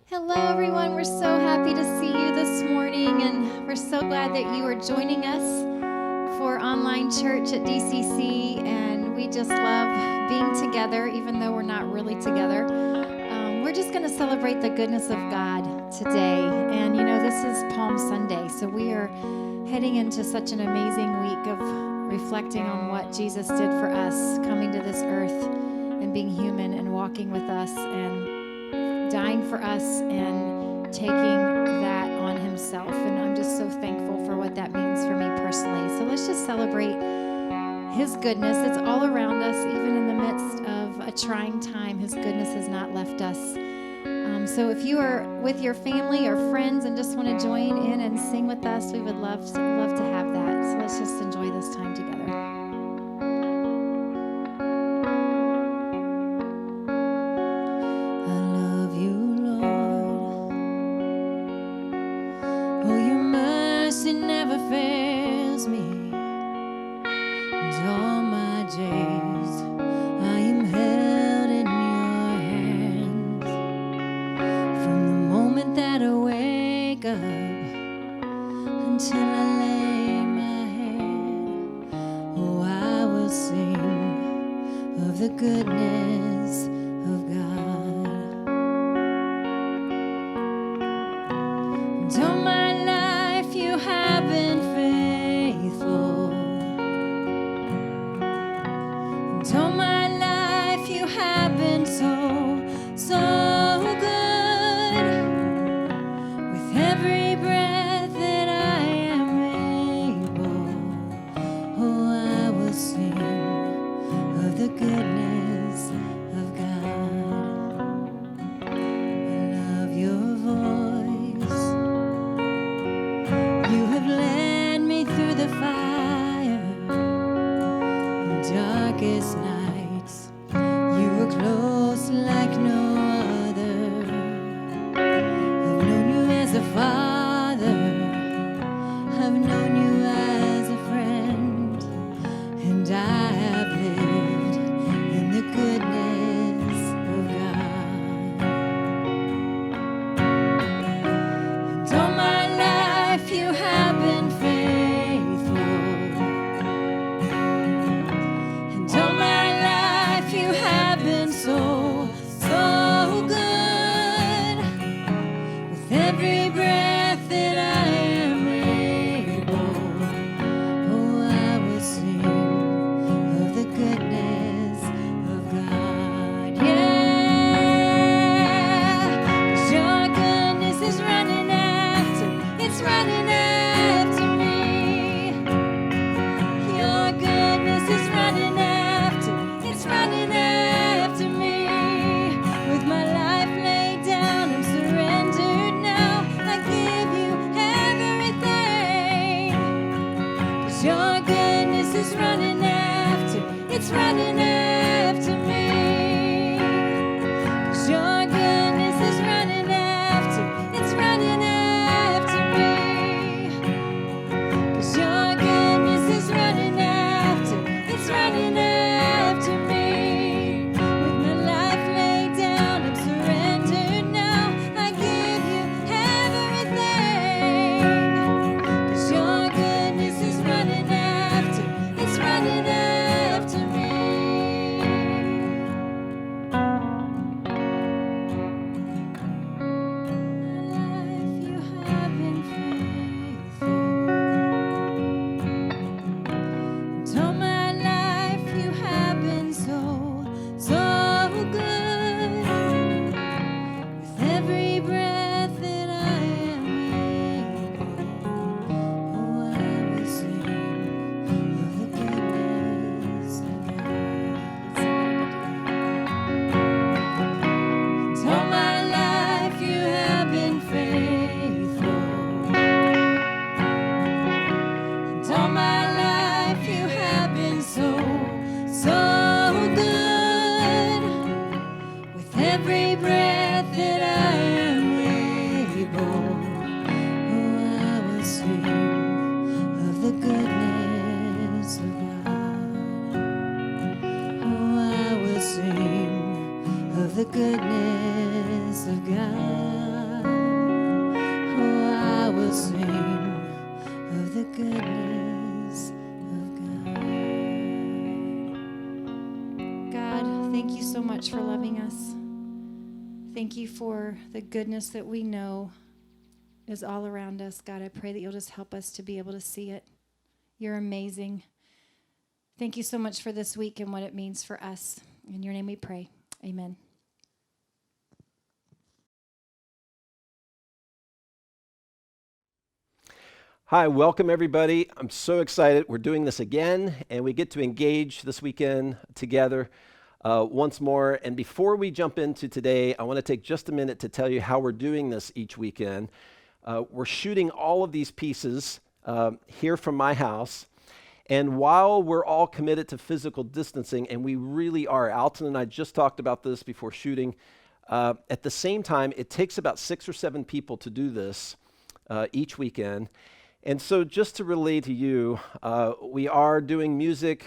Hello, everyone. We're so happy to see you this morning, and we're so glad that you are joining us for online church at DCC. And we just love being together, even though we're not really together. We're just going to celebrate the goodness of God today. And you know, this is Palm Sunday, so we are heading into such an amazing week of reflecting on what Jesus did for us, coming to this earth and being human and walking with us and dying for us and taking that on himself. And I'm just so thankful for what that means for me personally. So let's just celebrate his goodness. It's all around us, even in the midst of a trying time. His goodness has not left us. So if you are with your family or friends and just want to join in and sing with us, we would love to have that. So let's just enjoy this time together. Goodness that I am able. Oh, I will sing of the goodness of God. Oh, I will sing of the goodness of God. Oh, I will sing of the goodness of God. God, thank you so much for loving us. Thank you for the goodness that we know is all around us. God, I pray that you'll just help us to be able to see it. You're amazing. Thank you so much for this week and what it means for us. In your name we pray. Amen. Hi, welcome everybody. I'm so excited. We're doing this again, and we get to engage this weekend together once more. And before we jump into today, I want to take just a minute to tell you how we're doing this each weekend. We're shooting all of these pieces here from my house. And while we're all committed to physical distancing, and we really are, Alton and I just talked about this before shooting, at the same time, it takes about 6 or 7 people to do this each weekend. And so just to relay to you, we are doing music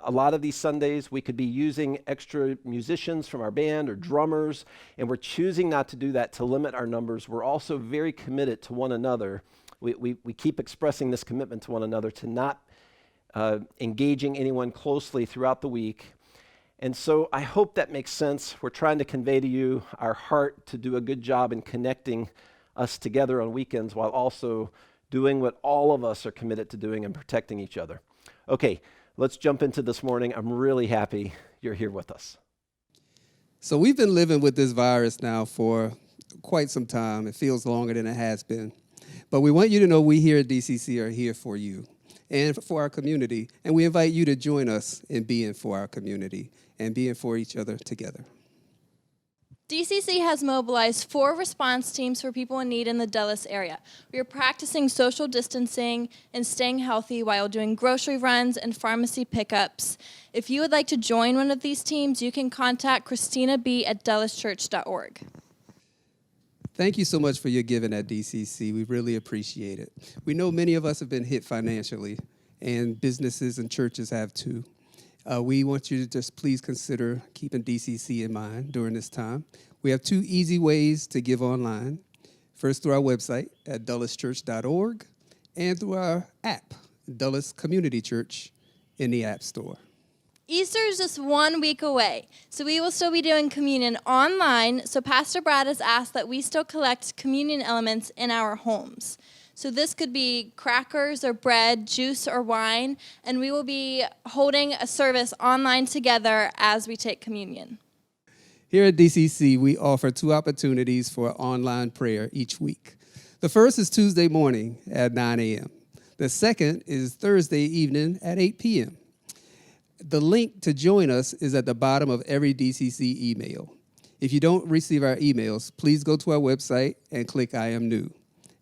a lot of these Sundays. We could be using extra musicians from our band or drummers, and we're choosing not to do that to limit our numbers. We're also very committed to one another. We keep expressing this commitment to one another to not engaging anyone closely throughout the week. And so I hope that makes sense. We're trying to convey to you our heart to do a good job in connecting us together on weekends while also doing what all of us are committed to doing and protecting each other. Okay, let's jump into this morning. I'm really happy you're here with us. So we've been living with this virus now for quite some time. It feels longer than it has been. But we want you to know we here at DCC are here for you and for our community. And we invite you to join us in being for our community and being for each other together. DCC has mobilized 4 response teams for people in need in the Dulles area. We are practicing social distancing and staying healthy while doing grocery runs and pharmacy pickups. If you would like to join one of these teams, you can contact Christina B. at DullesChurch.org. Thank you so much for your giving at DCC. We really appreciate it. We know many of us have been hit financially, and businesses and churches have too. We want you to just please consider keeping DCC in mind during this time. We have 2 easy ways to give online. First, through our website at DullesChurch.org and through our app, Dulles Community Church, in the App Store. Easter is just 1 week away, so we will still be doing communion online, so Pastor Brad has asked that we still collect communion elements in our homes. So this could be crackers or bread, juice or wine, and we will be holding a service online together as we take communion. Here at DCC, we offer 2 opportunities for online prayer each week. The first is Tuesday morning at 9 a.m. The second is Thursday evening at 8 p.m. The link to join us is at the bottom of every DCC email. If you don't receive our emails, please go to our website and click I Am New.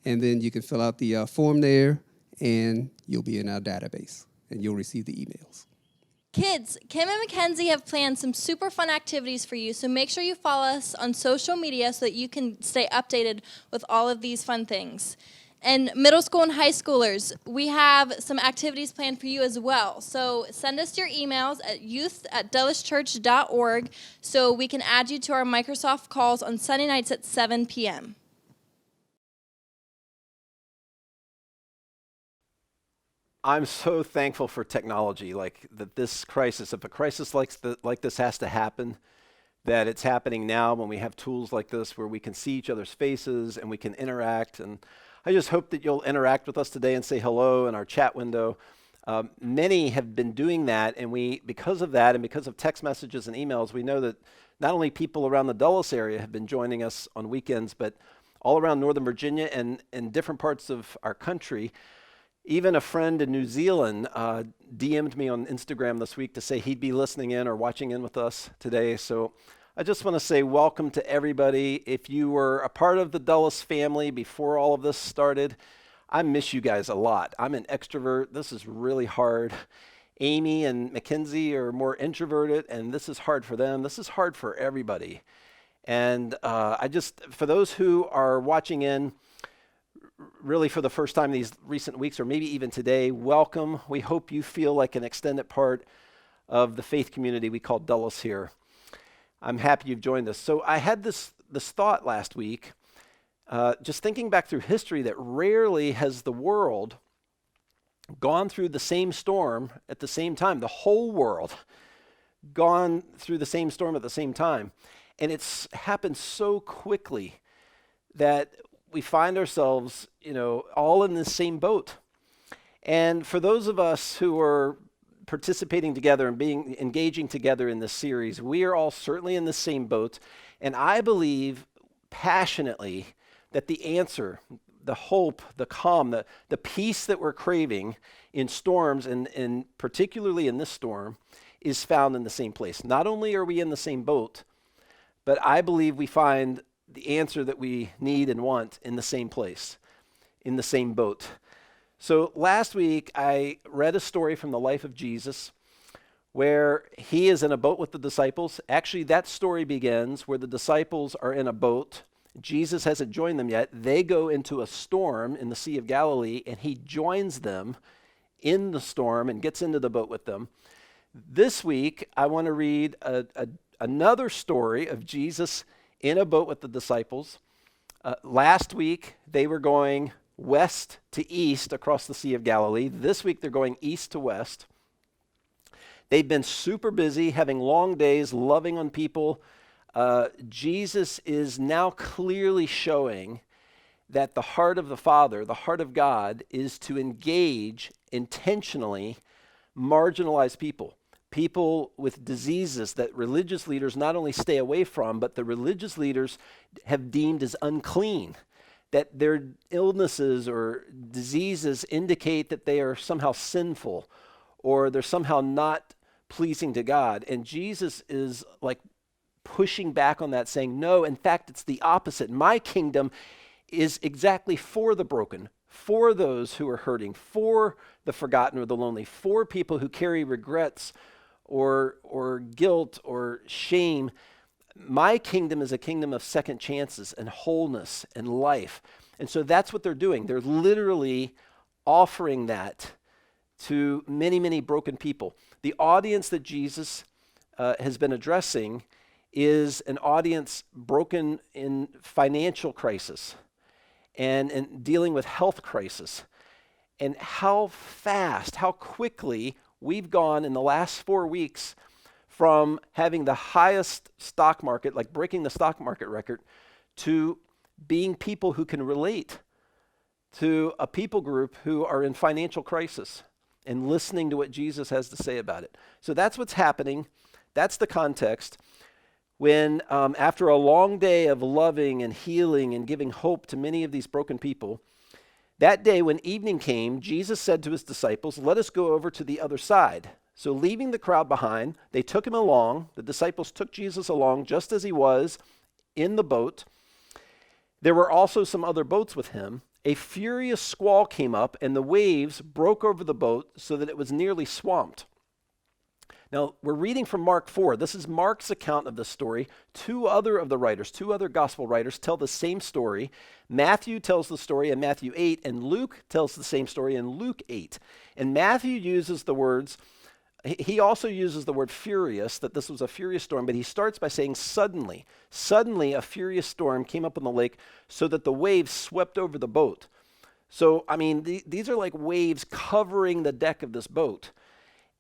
And then you can fill out the form there, and you'll be in our database, and you'll receive the emails. Kids, Kim and Mackenzie have planned some super fun activities for you, so make sure you follow us on social media so that you can stay updated with all of these fun things. And middle school and high schoolers, we have some activities planned for you as well. So send us your emails at youth@DullesChurch.org so we can add you to our Microsoft calls on Sunday nights at 7 p.m. I'm so thankful for technology, like that this crisis, if a crisis like this has to happen, that it's happening now when we have tools like this where we can see each other's faces and we can interact. And I just hope that you'll interact with us today and say hello in our chat window. Many have been doing that, and because of that and because of text messages and emails, we know that not only people around the Dulles area have been joining us on weekends, but all around Northern Virginia and in different parts of our country. Even a friend in New Zealand DM'd me on Instagram this week to say he'd be listening in or watching in with us today. So I just want to say welcome to everybody. If you were a part of the Dulles family before all of this started, I miss you guys a lot. I'm an extrovert. This is really hard. Amy and Mackenzie are more introverted, and this is hard for them. This is hard for everybody. And for those who are watching in really for the first time these recent weeks, or maybe even today, welcome. We hope you feel like an extended part of the faith community we call Dulles here. I'm happy you've joined us. So I had this thought last week, just thinking back through history, that rarely has the world gone through the same storm at the same time. The whole world gone through the same storm at the same time. And it's happened so quickly that we find ourselves, all in the same boat. And for those of us who are participating together and engaging together in this series, we are all certainly in the same boat. And I believe passionately that the answer, the hope, the calm, the peace that we're craving in storms, and particularly in this storm, is found in the same place. Not only are we in the same boat, but I believe we find the answer that we need and want in the same place, in the same boat. So last week, I read a story from the life of Jesus where he is in a boat with the disciples. Actually, that story begins where the disciples are in a boat. Jesus hasn't joined them yet. They go into a storm in the Sea of Galilee, and he joins them in the storm and gets into the boat with them. This week, I want to read another story of Jesus in a boat with the disciples. Last week, they were going west to east across the Sea of Galilee. This week, they're going east to west. They've been super busy, having long days, loving on people. Jesus is now clearly showing that the heart of the Father, the heart of God, is to engage intentionally marginalized people. People with diseases that religious leaders not only stay away from, but the religious leaders have deemed as unclean, that their illnesses or diseases indicate that they are somehow sinful or they're somehow not pleasing to God. And Jesus is like pushing back on that, saying, no, in fact, it's the opposite. My kingdom is exactly for the broken, for those who are hurting, for the forgotten or the lonely, for people who carry regrets or guilt or shame. My kingdom is a kingdom of second chances and wholeness and life. And so that's what they're doing. They're literally offering that to many, many broken people. The audience that Jesus has been addressing is an audience broken in financial crisis and dealing with health crisis. And how fast, how quickly we've gone in the last 4 weeks from having the highest stock market, like breaking the stock market record, to being people who can relate to a people group who are in financial crisis and listening to what Jesus has to say about it. So that's what's happening. That's the context. When after a long day of loving and healing and giving hope to many of these broken people, that day when evening came, Jesus said to his disciples, let us go over to the other side. So leaving the crowd behind, they took him along. The disciples took Jesus along just as he was in the boat. There were also some other boats with him. A furious squall came up, and the waves broke over the boat so that it was nearly swamped. Now, we're reading from Mark 4. This is Mark's account of the story. Two other gospel writers tell the same story. Matthew tells the story in Matthew 8, and Luke tells the same story in Luke 8. And Matthew uses the words, he also uses the word furious, that this was a furious storm, but he starts by saying suddenly. Suddenly, a furious storm came up on the lake so that the waves swept over the boat. So, these are like waves covering the deck of this boat.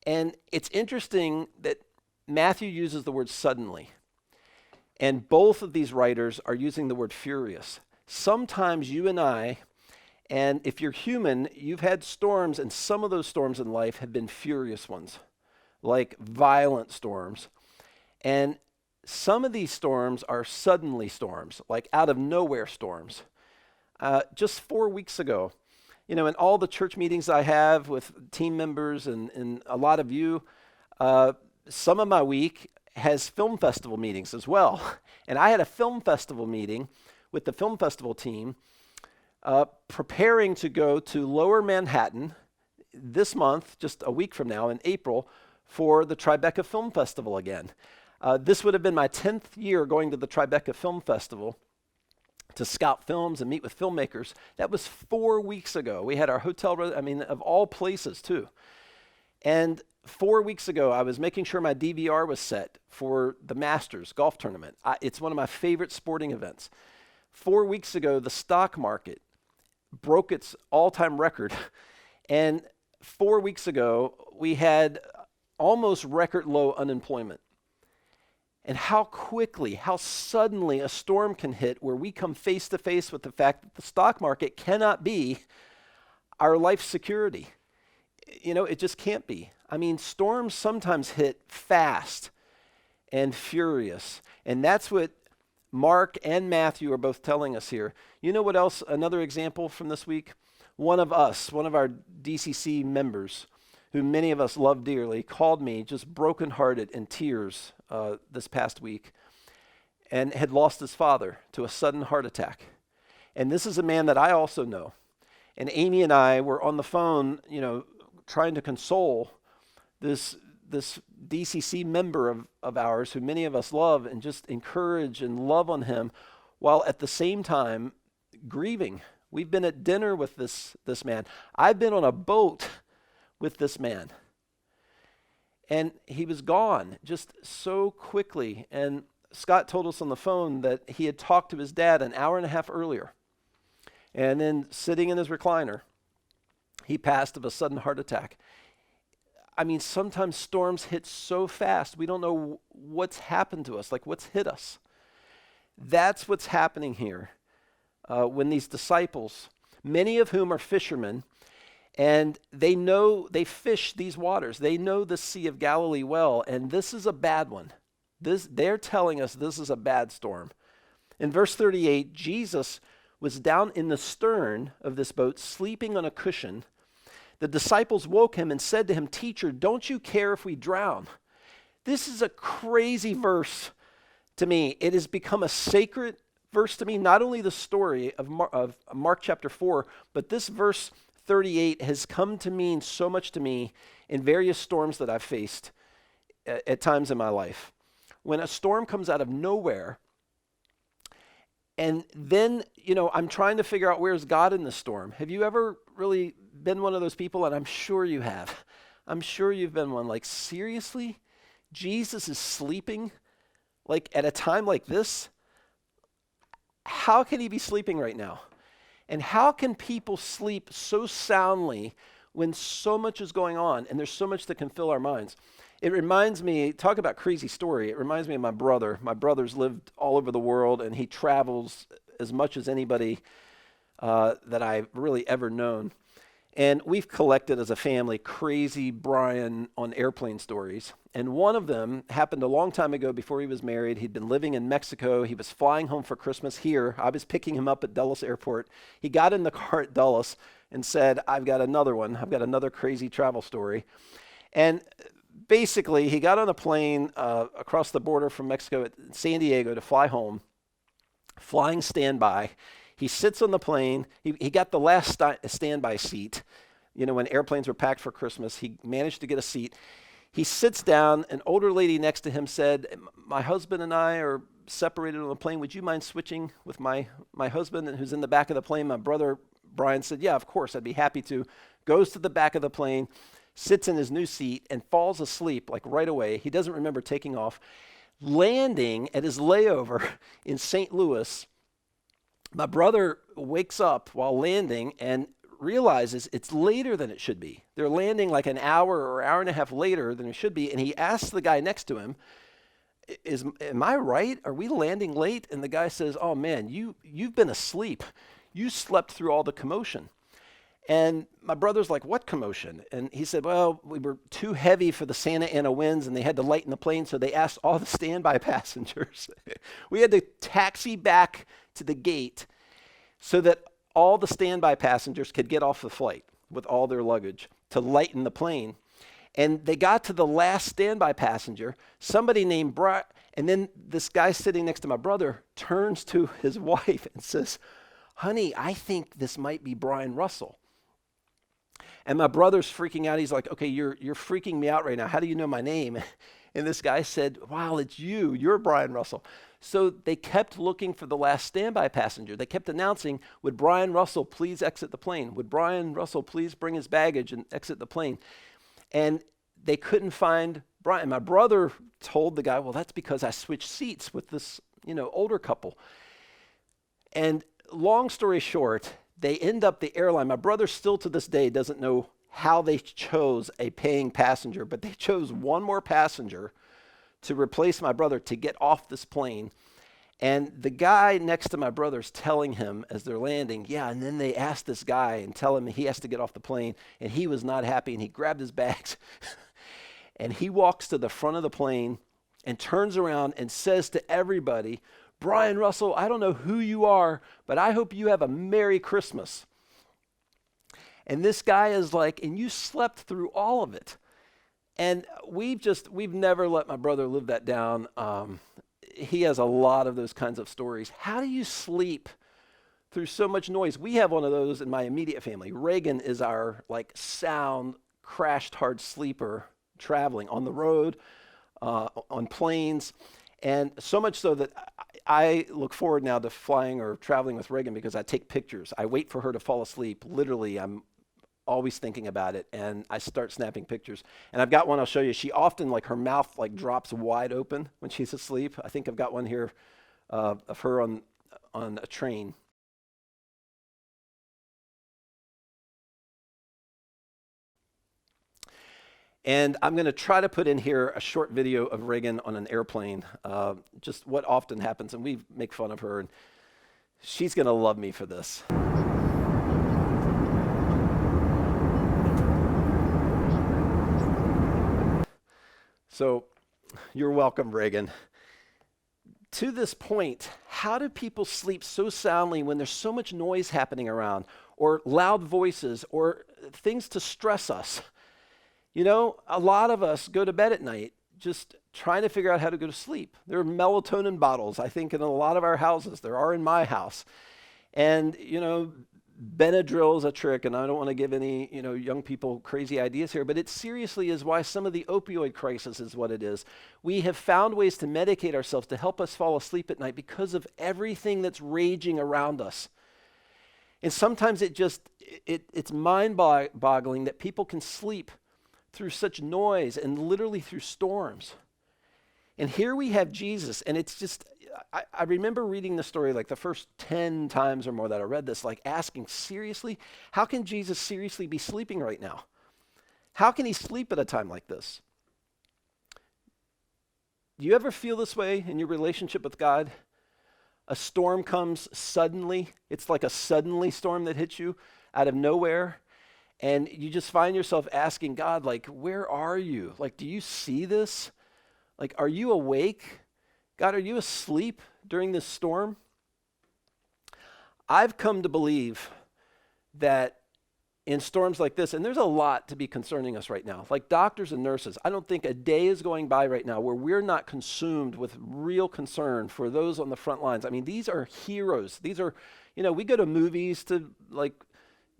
And it's interesting that Matthew uses the word suddenly, and both of these writers are using the word furious. Sometimes you and I, and if you're human, you've had storms, and some of those storms in life have been furious ones, like violent storms. And some of these storms are suddenly storms, like out of nowhere storms. Just 4 weeks ago, in all the church meetings I have with team members and a lot of you, some of my week has film festival meetings as well. And I had a film festival meeting with the film festival team, preparing to go to Lower Manhattan this month, just a week from now in April, for the Tribeca Film Festival again. This would have been my 10th year going to the Tribeca Film Festival to scout films and meet with filmmakers. That was 4 weeks ago. We had our hotel, of all places too. And 4 weeks ago, I was making sure my DVR was set for the Masters golf tournament. It's one of my favorite sporting events. 4 weeks ago, the stock market broke its all-time record. And 4 weeks ago, we had almost record low unemployment. And how quickly, how suddenly a storm can hit where we come face to face with the fact that the stock market cannot be our life security. It just can't be. Storms sometimes hit fast and furious. And that's what Mark and Matthew are both telling us here. You know what else? Another example from this week? One of our DCC members, who many of us love dearly, called me just brokenhearted in tears this past week and had lost his father to a sudden heart attack. And this is a man that I also know. And Amy and I were on the phone, trying to console this DCC member of ours who many of us love and just encourage and love on him while at the same time grieving. We've been at dinner with this man. I've been on a boat with this man. And he was gone just so quickly. And Scott told us on the phone that he had talked to his dad an hour and a half earlier. And then sitting in his recliner, he passed of a sudden heart attack. Sometimes storms hit so fast, we don't know what's happened to us, like what's hit us. That's what's happening here when these disciples, many of whom are fishermen, and they fish these waters. They know the Sea of Galilee well, and this is a bad one. They're telling us this is a bad storm. In verse 38, Jesus was down in the stern of this boat, sleeping on a cushion. The disciples woke him and said to him, "Teacher, don't you care if we drown?" This is a crazy verse to me. It has become a sacred verse to me, not only the story of Mark chapter 4, but this verse 38 has come to mean so much to me in various storms that I've faced at times in my life. When a storm comes out of nowhere, and then, I'm trying to figure out where's God in the storm. Have you ever really been one of those people? And I'm sure you have. I'm sure you've been one. Like, seriously? Jesus is sleeping? Like, at a time like this? How can he be sleeping right now? And how can people sleep so soundly when so much is going on and there's so much that can fill our minds? It reminds me, talk about crazy story, it reminds me of my brother. My brother's lived all over the world, and he travels as much as anybody that I've really ever known. And we've collected as a family crazy Brian on airplane stories. And one of them happened a long time ago before he was married. He'd been living in Mexico. He was flying home for Christmas here. I was picking him up at Dulles Airport. He got in the car at Dulles and said, I've got another one. I've got another crazy travel story. And basically, he got on a plane across the border from Mexico at San Diego to fly home, flying standby. He sits on the plane. He got the last standby seat. When airplanes were packed for Christmas, he managed to get a seat. He sits down. An older lady next to him said, "My husband and I are separated on the plane. Would you mind switching with my husband who's in the back of the plane?" My brother, Brian, said, "Yeah, of course, I'd be happy to." Goes to the back of the plane, sits in his new seat, and falls asleep like right away. He doesn't remember taking off. Landing at his layover in St. Louis, my brother wakes up while landing and realizes it's later than it should be. They're landing like an hour or hour and a half later than it should be, and he asks the guy next to him, am I right? Are we landing late? And the guy says, "Oh man, you've been asleep. You slept through all the commotion." And my brother's like, "What commotion?" And he said, "Well, we were too heavy for the Santa Ana winds and they had to lighten the plane, so they asked all the standby passengers." We had to taxi back to the gate so that all the standby passengers could get off the flight with all their luggage to lighten the plane. And they got to the last standby passenger, somebody named Brian, and then this guy sitting next to my brother turns to his wife and says, "Honey, I think this might be Brian Russell." And my brother's freaking out. He's like, "Okay, you're freaking me out right now. How do you know my name?" And this guy said, wow, it's you. You're Brian Russell. So they kept looking for the last standby passenger. They kept announcing, would Brian Russell please exit the plane? Would Brian Russell please bring his baggage and exit the plane? And they couldn't find Brian. My brother told the guy, well, that's because I switched seats with this, older couple. And long story short, they end up the airline. My brother still to this day doesn't know how they chose a paying passenger, but they chose one more passenger to replace my brother to get off this plane. And the guy next to my brother's telling him as they're landing, yeah, and then they asked this guy and tell him he has to get off the plane, and he was not happy, and he grabbed his bags, and he walks to the front of the plane and turns around and says to everybody, Brian Russell, I don't know who you are, but I hope you have a Merry Christmas. And this guy is like, and you slept through all of it. And we've never let my brother live that down. He has a lot of those kinds of stories. How do you sleep through so much noise? We have one of those in my immediate family. Reagan is our sound, crashed hard sleeper traveling on the road, on planes. And so much so that I look forward now to flying or traveling with Reagan because I take pictures. I wait for her to fall asleep. Literally, I'm always thinking about it, and I start snapping pictures. And I've got one I'll show you. She often, her mouth drops wide open when she's asleep. I think I've got one here of her on a train. And I'm going to try to put in here a short video of Reagan on an airplane, just what often happens, and we make fun of her, and she's going to love me for this. So, you're welcome, Reagan. To this point, how do people sleep so soundly when there's so much noise happening around, or loud voices, or things to stress us? A lot of us go to bed at night just trying to figure out how to go to sleep. There are melatonin bottles, I think, in a lot of our houses. There are in my house. And, Benadryl is a trick, and I don't want to give any, young people crazy ideas here, but it seriously is why some of the opioid crisis is what it is. We have found ways to medicate ourselves to help us fall asleep at night because of everything that's raging around us. And sometimes it's mind-boggling that people can sleep through such noise and literally through storms. And here we have Jesus, and it's just, I remember reading the story the first 10 times or more that I read this, asking, seriously, how can Jesus seriously be sleeping right now? How can he sleep at a time like this? Do you ever feel this way in your relationship with God? A storm comes suddenly. It's like a suddenly storm that hits you out of nowhere. And you just find yourself asking God, where are you? Do you see this? Are you awake? God, are you asleep during this storm? I've come to believe that in storms like this, and there's a lot to be concerning us right now, doctors and nurses, I don't think a day is going by right now where we're not consumed with real concern for those on the front lines. I mean, these are heroes. These are, we go to movies to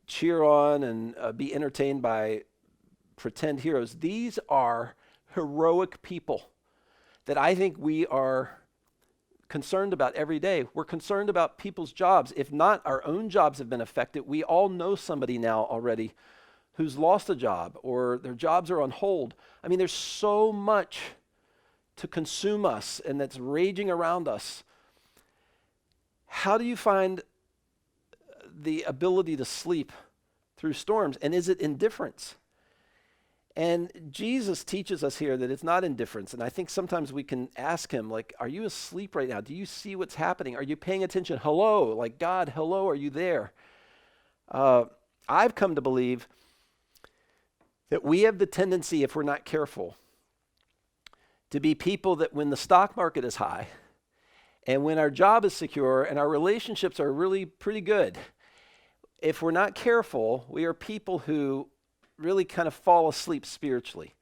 cheer on and be entertained by pretend heroes. These are heroic people that I think we are concerned about every day. We're concerned about people's jobs. If not, our own jobs have been affected. We all know somebody now already who's lost a job or their jobs are on hold. I mean, there's so much to consume us and that's raging around us. How do you find the ability to sleep through storms? And is it indifference? And Jesus teaches us here that it's not indifference. And I think sometimes we can ask him, are you asleep right now? Do you see what's happening? Are you paying attention? Hello, God, hello, are you there? I've come to believe that we have the tendency, if we're not careful, to be people that when the stock market is high and when our job is secure and our relationships are really pretty good, if we're not careful, we are people who really kind of fall asleep spiritually.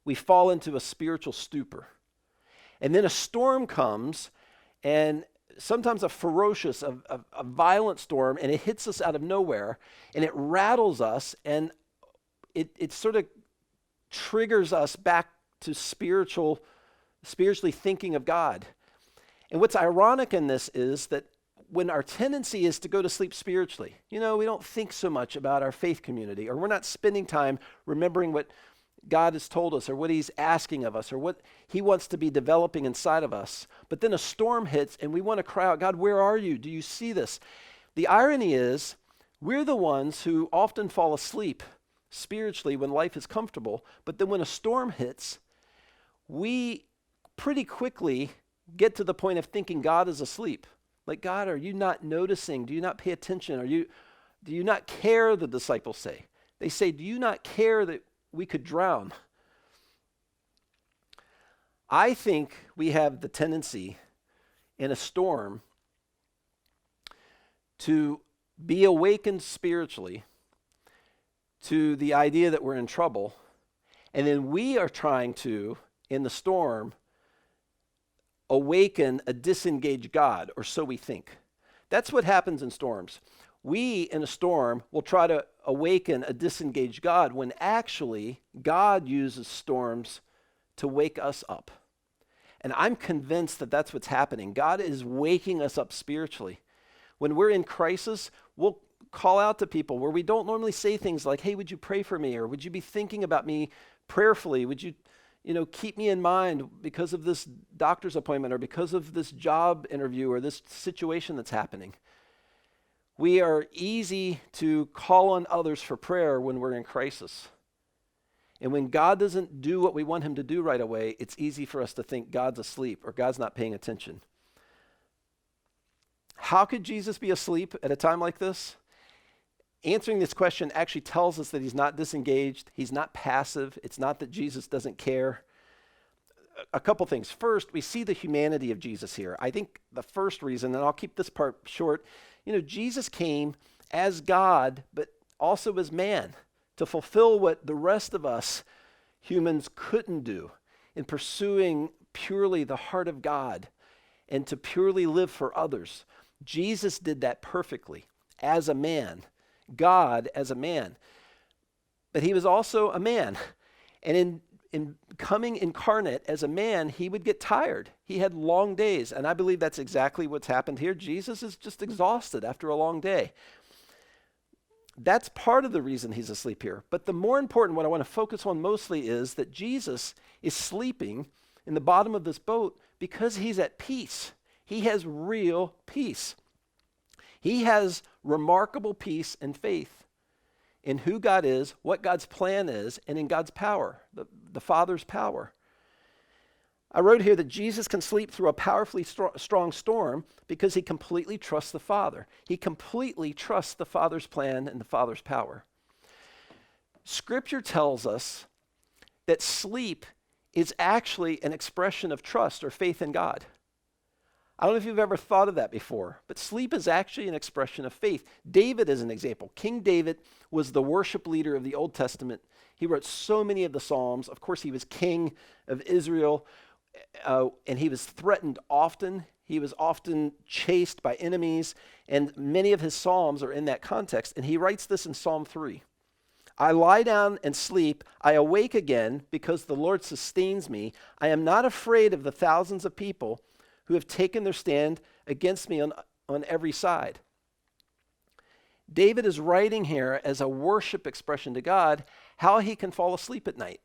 We fall into a spiritual stupor. And then a storm comes, and sometimes a ferocious, a violent storm, and it hits us out of nowhere, and it rattles us, and it sort of triggers us back to spiritual spiritually thinking of God. And what's ironic in this is that when our tendency is to go to sleep spiritually, we don't think so much about our faith community, or we're not spending time remembering what God has told us or what he's asking of us or what he wants to be developing inside of us. But then a storm hits and we want to cry out, God, where are you? Do you see this? The irony is we're the ones who often fall asleep spiritually when life is comfortable, but then when a storm hits, we pretty quickly get to the point of thinking God is asleep. Like, God, are you not noticing? Do you not pay attention? Do you not care, the disciples say. They say, do you not care that we could drown? I think we have the tendency in a storm to be awakened spiritually to the idea that we're in trouble, and then we are trying to, in the storm, awaken a disengaged God, or so we think. That's what happens in storms. We, in a storm, will try to awaken a disengaged God when actually God uses storms to wake us up. And I'm convinced that that's what's happening. God is waking us up spiritually. When we're in crisis, we'll call out to people where we don't normally say things like, hey, would you pray for me? Or would you be thinking about me prayerfully? Would you keep me in mind because of this doctor's appointment or because of this job interview or this situation that's happening? We are easy to call on others for prayer when we're in crisis. And when God doesn't do what we want him to do right away, it's easy for us to think God's asleep or God's not paying attention. How could Jesus be asleep at a time like this? Answering this question actually tells us that he's not disengaged. He's not passive. It's not that Jesus doesn't care. A couple things. First, we see the humanity of Jesus here. I think the first reason, and I'll keep this part short, Jesus came as God, but also as man to fulfill what the rest of us humans couldn't do in pursuing purely the heart of God and to purely live for others. Jesus did that perfectly as a man. God as a man. But he was also a man. And in coming incarnate as a man, he would get tired. He had long days. And I believe that's exactly what's happened here. Jesus is just exhausted after a long day. That's part of the reason he's asleep here. But the more important, what I want to focus on mostly is that Jesus is sleeping in the bottom of this boat because he's at peace. He has real peace. He has remarkable peace and faith in who God is, what God's plan is, and in God's power, the Father's power. I wrote here that Jesus can sleep through a powerfully strong storm because he completely trusts the Father. He completely trusts the Father's plan and the Father's power. Scripture tells us that sleep is actually an expression of trust or faith in God. I don't know if you've ever thought of that before, but sleep is actually an expression of faith. David is an example. King David was the worship leader of the Old Testament. He wrote so many of the Psalms. Of course, he was king of Israel, and he was threatened often. He was often chased by enemies, and many of his Psalms are in that context. And he writes this in Psalm 3. I lie down and sleep. I awake again because the Lord sustains me. I am not afraid of the thousands of people who have taken their stand against me on every side. David is writing here as a worship expression to God how he can fall asleep at night.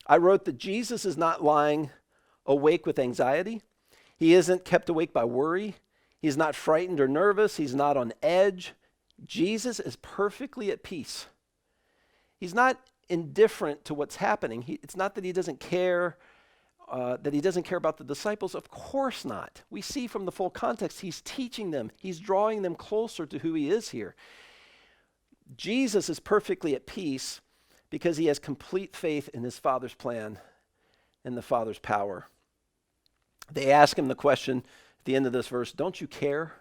I wrote that Jesus is not lying awake with anxiety. He isn't kept awake by worry. He's not frightened or nervous. He's not on edge. Jesus is perfectly at peace. He's not indifferent to what's happening. It's not that he doesn't care, about the disciples. Of course not. We see from the full context, he's teaching them. He's drawing them closer to who he is here. Jesus is perfectly at peace because he has complete faith in his Father's plan and the Father's power. They ask him the question at the end of this verse, don't you care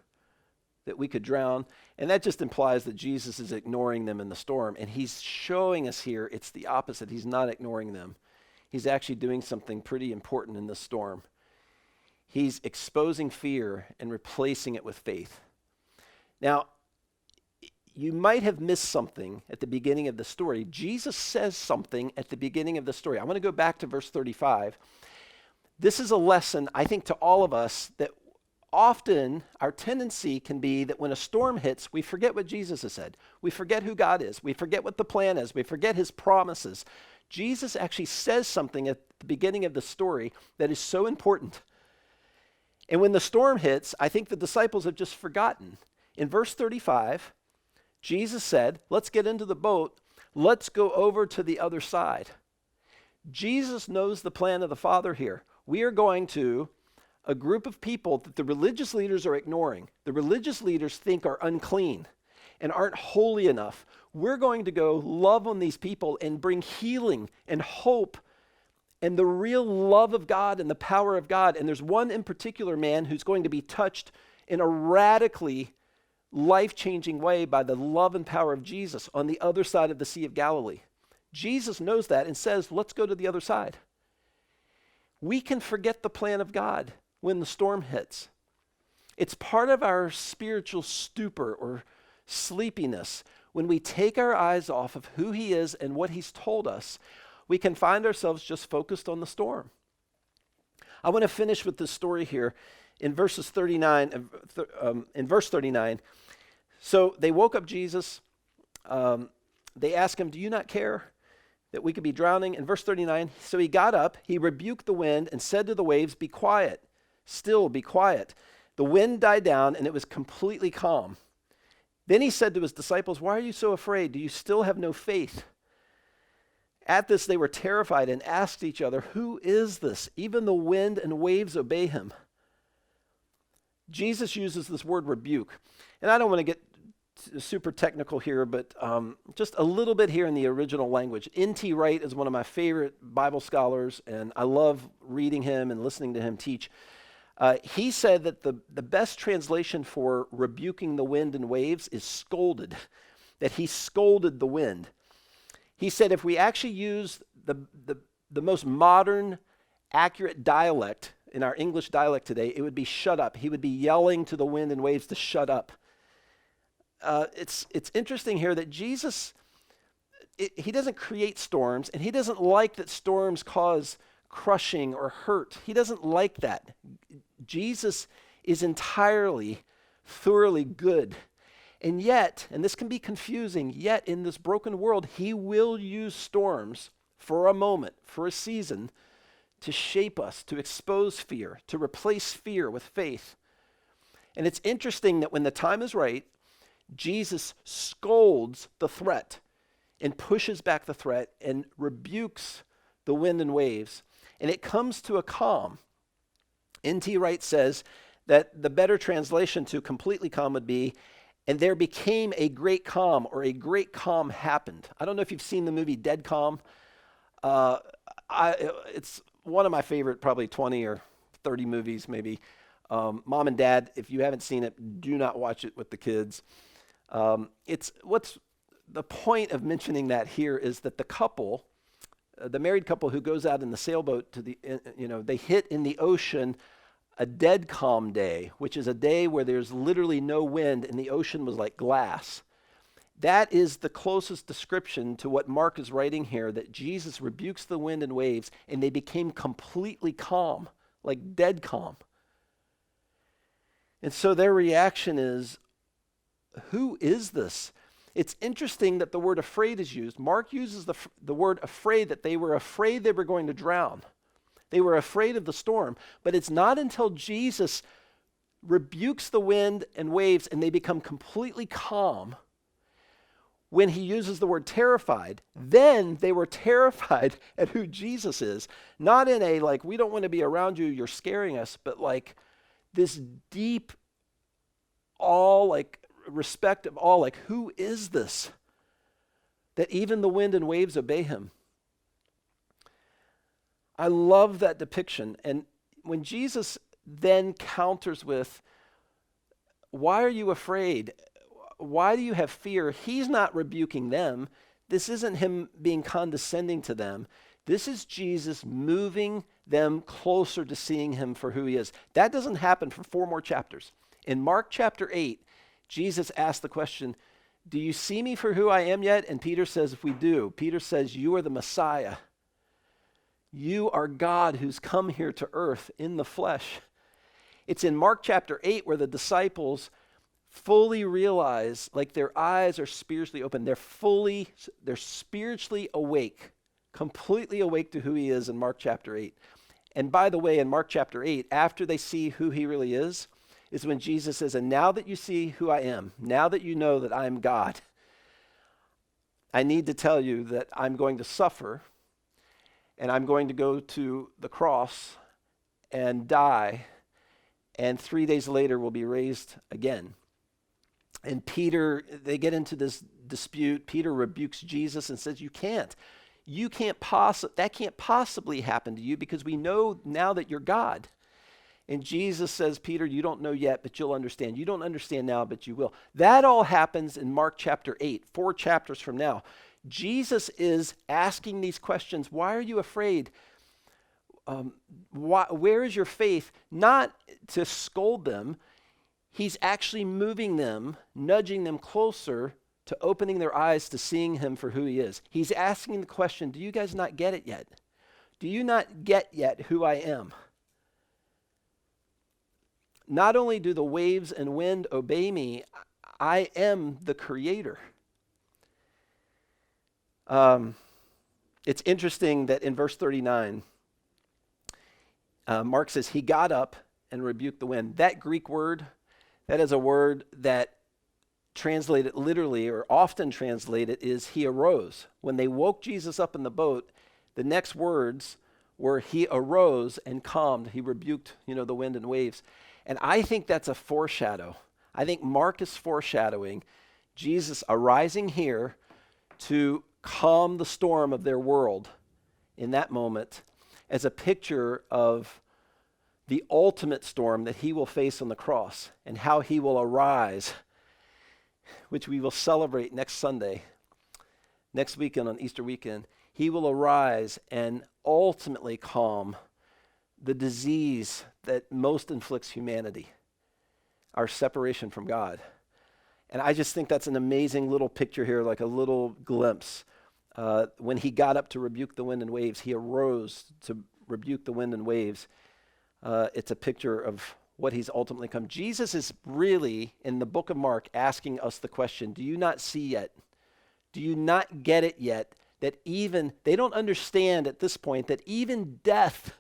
that we could drown? And that just implies that Jesus is ignoring them in the storm. And he's showing us here it's the opposite. He's not ignoring them. He's actually doing something pretty important in this storm. He's exposing fear and replacing it with faith. Now, you might have missed something at the beginning of the story. Jesus says something at the beginning of the story. I want to go back to verse 35. This is a lesson, I think, to all of us that often our tendency can be that when a storm hits, we forget what Jesus has said. We forget who God is. We forget what the plan is. We forget his promises. Jesus actually says something at the beginning of the story that is so important. And when the storm hits, I think the disciples have just forgotten. In verse 35, Jesus said, let's get into the boat. Let's go over to the other side. Jesus knows the plan of the Father here. We are going to a group of people that the religious leaders are ignoring. The religious leaders think are unclean and aren't holy enough. We're going to go love on these people and bring healing and hope and the real love of God and the power of God. And there's one in particular man who's going to be touched in a radically life-changing way by the love and power of Jesus on the other side of the Sea of Galilee. Jesus knows that and says, let's go to the other side. We can forget the plan of God when the storm hits. It's part of our spiritual stupor or sleepiness. When we take our eyes off of who he is and what he's told us, we can find ourselves just focused on the storm. I want to finish with this story here in verse 39. So they woke up Jesus. They asked him, do you not care that we could be drowning? In verse 39, so he got up, he rebuked the wind and said to the waves, be quiet, still be quiet. The wind died down and it was completely calm. Then he said to his disciples, why are you so afraid? Do you still have no faith? At this they were terrified and asked each other, who is this? Even the wind and waves obey him. Jesus uses this word rebuke. And I don't want to get super technical here, but just a little bit here in the original language. N.T. Wright is one of my favorite Bible scholars, and I love reading him and listening to him teach. He said that the best translation for rebuking the wind and waves is scolded, that he scolded the wind. He said if we actually use the most modern, accurate dialect in our English dialect today, it would be shut up. He would be yelling to the wind and waves to shut up. It's interesting here that Jesus, he doesn't create storms, and he doesn't like that storms cause crushing or hurt. He doesn't like that. Jesus is entirely, thoroughly good. And yet, and this can be confusing, yet in this broken world, he will use storms for a moment, for a season, to shape us, to expose fear, to replace fear with faith. And it's interesting that when the time is right, Jesus scolds the threat and pushes back the threat and rebukes the wind and waves. And it comes to a calm. N.T. Wright says that the better translation to completely calm would be, and there became a great calm, or a great calm happened. I don't know if you've seen the movie Dead Calm. It's one of my favorite, probably 20 or 30 movies maybe. Mom and Dad, if you haven't seen it, do not watch it with the kids. What's the point of mentioning that here is that the couple, the married couple who goes out in the sailboat they hit in the ocean a dead calm day, which is a day where there's literally no wind and the ocean was like glass. That is the closest description to what Mark is writing here, that Jesus rebukes the wind and waves and they became completely calm, like dead calm. And so their reaction is, who is this? It's interesting that the word afraid is used. Mark uses the word afraid, that they were afraid they were going to drown. They were afraid of the storm. But it's not until Jesus rebukes the wind and waves and they become completely calm when he uses the word terrified. Then they were terrified at who Jesus is. Not in a like, we don't want to be around you, you're scaring us, but like this deep awe, like respect of awe, like who is this? That even the wind and waves obey him. I love that depiction. And when Jesus then counters with, why are you afraid? Why do you have fear? He's not rebuking them. This isn't him being condescending to them. This is Jesus moving them closer to seeing him for who he is. That doesn't happen for 4 more chapters. In Mark chapter 8, Jesus asked the question, Do you see me for who I am yet? And Peter says, if we do, Peter says, you are the Messiah. You are God who's come here to earth in the flesh. It's in Mark chapter 8 where the disciples fully realize, like their eyes are spiritually open. They're spiritually awake, completely awake to who he is in Mark chapter 8. And by the way, in Mark chapter 8, after they see who he really is when Jesus says, and now that you see who I am, now that you know that I'm God, I need to tell you that I'm going to suffer and I'm going to go to the cross and die, and 3 days later will be raised again. And Peter, they get into this dispute. Peter rebukes Jesus and says, that can't possibly happen to you because we know now that you're God. And Jesus says, Peter, you don't know yet, but you'll understand. You don't understand now, but you will. That all happens in Mark chapter 8, 4 chapters from now. Jesus is asking these questions. Why are you afraid? Where is your faith? Not to scold them. He's actually moving them, nudging them closer to opening their eyes to seeing him for who he is. He's asking the question, do you guys not get it yet? Do you not get yet who I am? Not only do the waves and wind obey me, I am the creator. It's interesting that in verse 39, Mark says, he got up and rebuked the wind. That Greek word, that is a word that translated literally or often translated is he arose. When they woke Jesus up in the boat, the next words were he arose and calmed. He rebuked, the wind and waves. And I think that's a foreshadow. I think Mark is foreshadowing Jesus arising here to calm the storm of their world in that moment as a picture of the ultimate storm that he will face on the cross and how he will arise, which we will celebrate next Sunday, next weekend on Easter weekend. He will arise and ultimately calm the disease that most inflicts humanity, our separation from God. And I just think that's an amazing little picture here, like a little glimpse. When he got up to rebuke the wind and waves, he arose to rebuke the wind and waves. It's a picture of what he's ultimately come. Jesus is really, in the book of Mark, asking us the question, do you not see yet? Do you not get it yet? That they don't understand at this point that even death,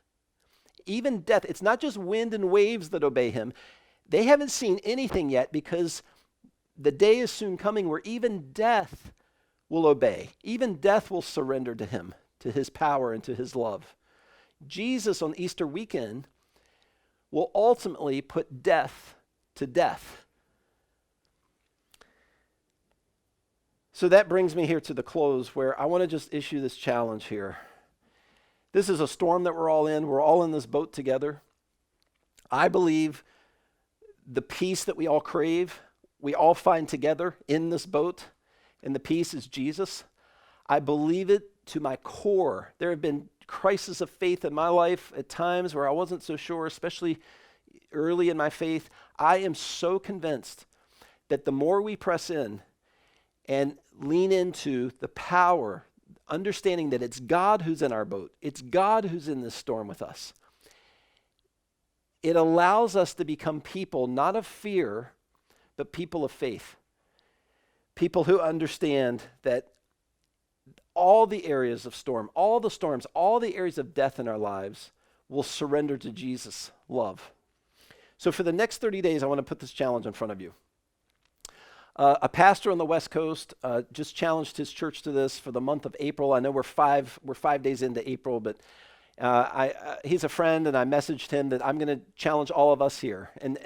it's not just wind and waves that obey him. They haven't seen anything yet because the day is soon coming where even death will obey. Even death will surrender to him, to his power and to his love. Jesus on Easter weekend will ultimately put death to death. So that brings me here to the close where I want to just issue this challenge here. This is a storm that we're all in. We're all in this boat together. I believe the peace that we all crave, we all find together in this boat, and the peace is Jesus. I believe it to my core. There have been crises of faith in my life at times where I wasn't so sure, especially early in my faith. I am so convinced that the more we press in and lean into the power, understanding that it's God who's in our boat, it's God who's in this storm with us, it allows us to become people not of fear, but people of faith. People who understand that all the areas of storm, all the storms, all the areas of death in our lives will surrender to Jesus' love. So for the next 30 days, I want to put this challenge in front of you. A pastor on the West Coast just challenged his church to this for the month of April. I know we're 5 days into April, but he's a friend, and I messaged him that I'm going to challenge all of us here. And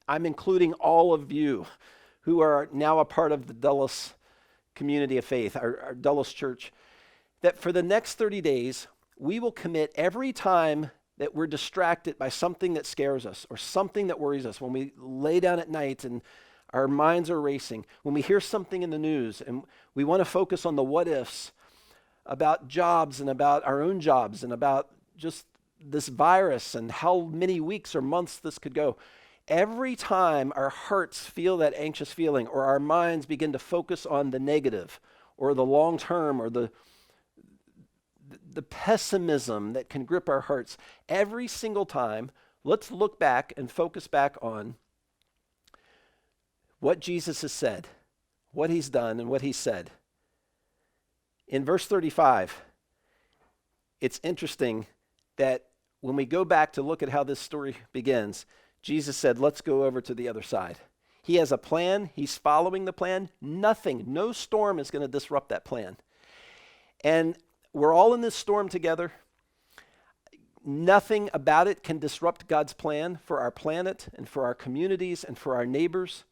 I'm including all of you who are now a part of the Dulles community of faith, our Dulles church, that for the next 30 days, we will commit every time that we're distracted by something that scares us or something that worries us, when we lay down at night and our minds are racing, when we hear something in the news and we want to focus on the what ifs about jobs and about our own jobs and about just this virus and how many weeks or months this could go. Every time our hearts feel that anxious feeling, or our minds begin to focus on the negative or the long term or the pessimism that can grip our hearts, every single time, let's look back and focus back on what Jesus has said, what he's done, and what he said. In verse 35, it's interesting that when we go back to look at how this story begins, Jesus said, let's go over to the other side. He has a plan. He's following the plan. Nothing, no storm is going to disrupt that plan. And we're all in this storm together. Nothing about it can disrupt God's plan for our planet and for our communities and for our neighbors.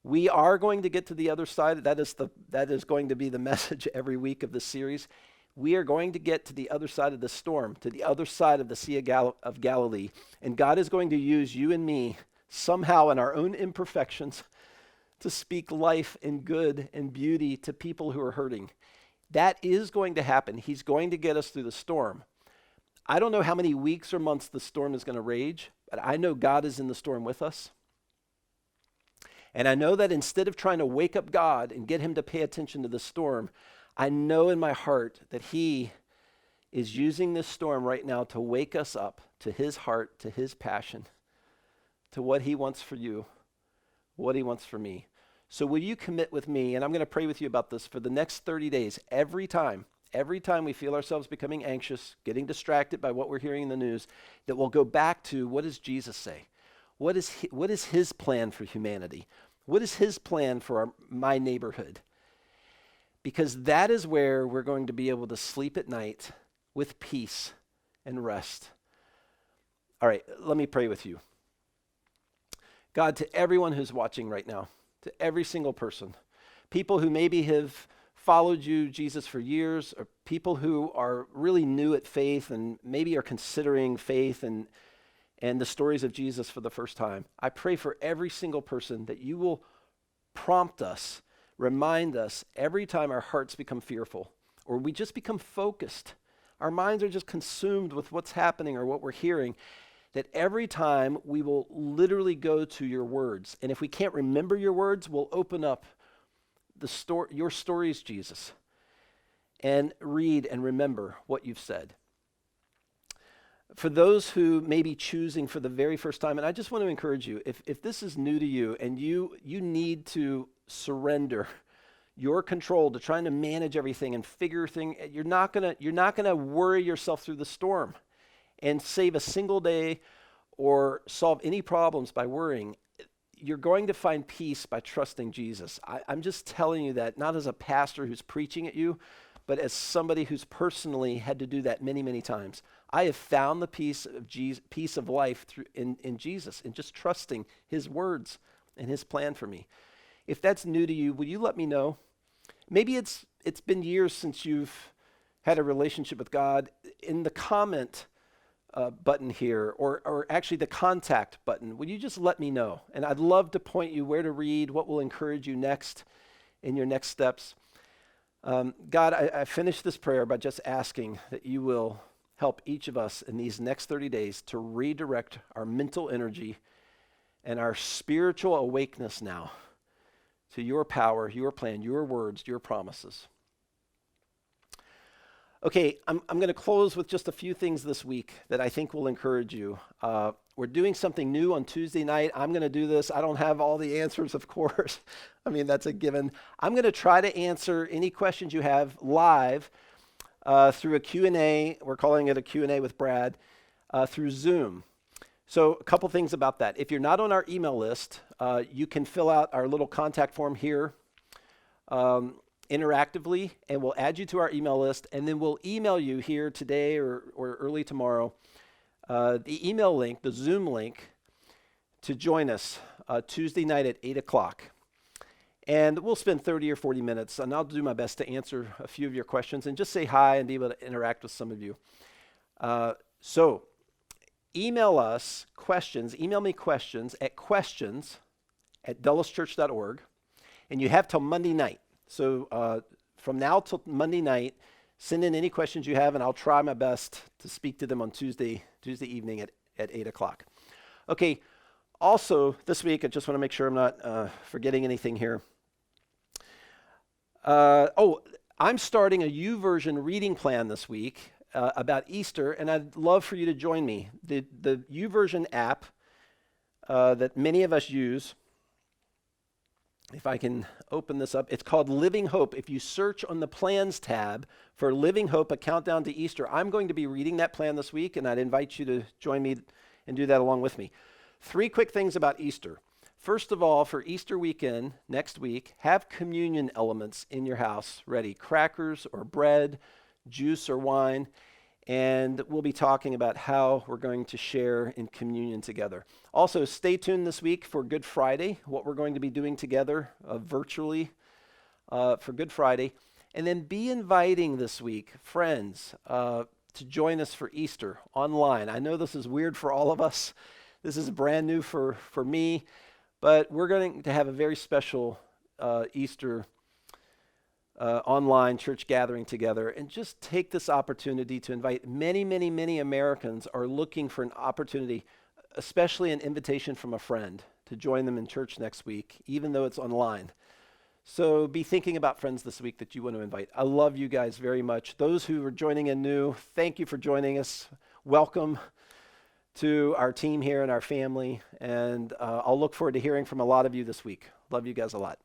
We are going to get to the other side. That is going to be the message every week of this series. We are going to get to the other side of the storm, to the other side of the Sea of Galilee. And God is going to use you and me somehow in our own imperfections to speak life and good and beauty to people who are hurting. That is going to happen. He's going to get us through the storm. I don't know how many weeks or months the storm is going to rage, but I know God is in the storm with us. And I know that instead of trying to wake up God and get him to pay attention to the storm, I know in my heart that he is using this storm right now to wake us up to his heart, to his passion, to what he wants for you, what he wants for me. So will you commit with me, and I'm going to pray with you about this for the next 30 days, every time we feel ourselves becoming anxious, getting distracted by what we're hearing in the news, that we'll go back to, what does Jesus say? What is his plan for humanity? What is his plan for my neighborhood? Because that is where we're going to be able to sleep at night with peace and rest. All right, let me pray with you. God, to everyone who's watching right now, to every single person, people who maybe have followed you, Jesus, for years, or people who are really new at faith and maybe are considering faith and the stories of Jesus for the first time. I pray for every single person that you will prompt us, remind us every time our hearts become fearful or we just become focused. Our minds are just consumed with what's happening or what we're hearing, that every time we will literally go to your words. And if we can't remember your words, we'll open up your stories, Jesus, and read and remember what you've said. For those who may be choosing for the very first time, and I just want to encourage you, if this is new to you and you need to surrender your control to trying to manage everything and figure things, you're not gonna worry yourself through the storm and save a single day or solve any problems by worrying. You're going to find peace by trusting Jesus. I'm just telling you that, not as a pastor who's preaching at you, but as somebody who's personally had to do that many, many times. I have found the peace of life in Jesus, in just trusting his words and his plan for me. If that's new to you, will you let me know? Maybe it's been years since you've had a relationship with God. In the comment button here, or actually the contact button, will you just let me know? And I'd love to point you where to read, what will encourage you next in your next steps. God, I finish this prayer by just asking that you will help each of us in these next 30 days to redirect our mental energy and our spiritual awakeness now to your power, your plan, your words, your promises. Okay, I'm going to close with just a few things this week that I think will encourage you. We're doing something new on Tuesday night. I'm going to do this. I don't have all the answers, of course. I mean, that's a given. I'm going to try to answer any questions you have live through a Q&A. We're calling it a Q&A with Brad through Zoom. So a couple things about that. If you're not on our email list, you can fill out our little contact form here interactively, and we'll add you to our email list, and then we'll email you here today or early tomorrow the email link, the Zoom link, to join us Tuesday night at 8 o'clock. And we'll spend 30 or 40 minutes, and I'll do my best to answer a few of your questions and just say hi and be able to interact with some of you. So email us questions, email me questions at questions@dullaschurch.org, and you have till Monday night. So from now till Monday night, send in any questions you have, and I'll try my best to speak to them on Tuesday evening at 8 o'clock. Okay, Also, this week, I just want to make sure I'm not forgetting anything here. I'm starting a YouVersion reading plan this week about Easter, and I'd love for you to join me. The YouVersion app that many of us use, if I can open this up, it's called Living Hope. If you search on the Plans tab for Living Hope, a countdown to Easter, I'm going to be reading that plan this week, and I'd invite you to join me and do that along with me. 3 quick things about Easter. First of all, for Easter weekend, next week, have communion elements in your house ready. Crackers or bread, juice or wine. And we'll be talking about how we're going to share in communion together. Also, stay tuned this week for Good Friday, what we're going to be doing together virtually for Good Friday. And then be inviting this week friends to join us for Easter online. I know this is weird for all of us. This is brand new for me, but we're going to have a very special Easter online church gathering together, and just take this opportunity to invite many Americans are looking for an opportunity, especially an invitation from a friend to join them in church next week, even though it's online. So be thinking about friends this week that you want to invite. I love you guys very much. Those who are joining in new, thank you for joining us. Welcome to our team here and our family, and I'll look forward to hearing from a lot of you this week. Love you guys a lot.